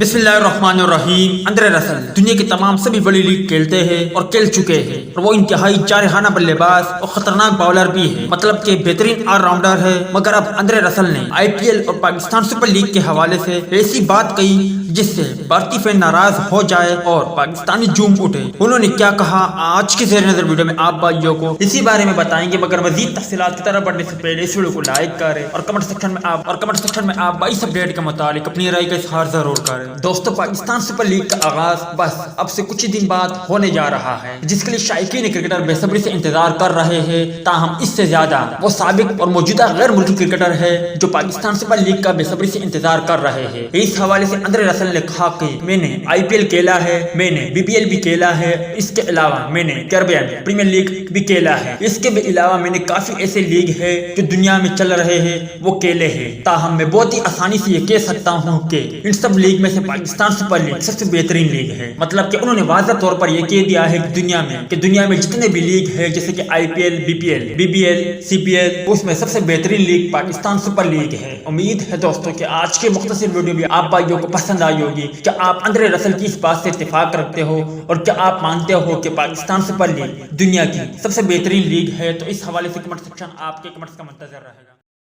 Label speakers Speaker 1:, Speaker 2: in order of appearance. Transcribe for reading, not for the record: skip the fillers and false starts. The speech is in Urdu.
Speaker 1: بسم اللہ الرحمن الرحیم۔ اندرے دنیا کی تمام سبھی بڑی لیگ کھیلتے ہیں اور کھیل چکے ہیں، اور وہ انتہائی جارحانہ بلے باز اور خطرناک باؤلر بھی ہے، مطلب کہ بہترین آل راؤنڈر ہے۔ مگر اب اندرے نے آئی پی ایل اور پاکستان سپر لیگ کے حوالے سے ایسی بات کہی جس سے بھارتی فین ناراض ہو جائے اور پاکستانی جھوم اٹھے۔ انہوں نے کیا کہا، آج کی زیر نظر ویڈیو میں آپ بھائیوں کو اسی بارے میں بتائیں گے۔ مگر مزید تفصیلات کی طرف بڑھنے سے پہلے اس ویڈیو کو لائک کریں اور کمنٹ سیکشن میں آپ اس اپڈیٹ کے متعلق اپنی رائے کا اظہار ضرور کریں۔ دوستو، پاکستان سپر لیگ کا آغاز بس اب سے کچھ ہی دن بعد ہونے جا رہا ہے، جس کے لیے شائقین کرکٹر بے صبری سے انتظار کر رہے ہیں۔ تاہم اس سے زیادہ وہ سابق اور موجودہ غیر ملکی کرکٹر ہے جو پاکستان سپر لیگ کا بے صبری سے انتظار کر رہے ہیں۔ اس حوالے سے اندرے نے کہا کہ میں نے آئی پی ایل کھیلا ہے، میں نے بی پی ایل بھی کھیلا ہے، اس کے علاوہ میں نے کیریبین پریمیئر لیگ بھی کھیلا ہے، اس کے بھی علاوہ میں نے کافی ایسے لیگ ہے جو دنیا میں چل رہے ہیں وہ کھیلے ہیں۔ تاہم میں بہت ہی آسانی سے یہ کہہ سکتا ہوں کہ ان سب لیگ میں سے پاکستان سپر لیگ سب سے بہترین لیگ ہے۔ مطلب کہ انہوں نے واضح طور پر یہ کہہ دیا ہے کہ دنیا میں جتنے بھی لیگ ہے، جیسے کہ I P L, B P L, B B L, C P L, اس میں سب سے بہترین لیگ پاکستان سپر لیگ ہے۔ امید ہے دوستوں کہ آج کے مختصر ویڈیو بھی آپ بھائیوں کو پسند آئی ہوگی۔ کیا آپ اندرے کی اس بات سے اتفاق رکھتے ہو اور کیا آپ مانتے ہو کہ پاکستان سپر لیگ دنیا کی سب سے بہترین لیگ ہے؟ تو اس حوالے سے کمنٹ سیکشن آپ کے کمنٹس کا منتظر رہے گا۔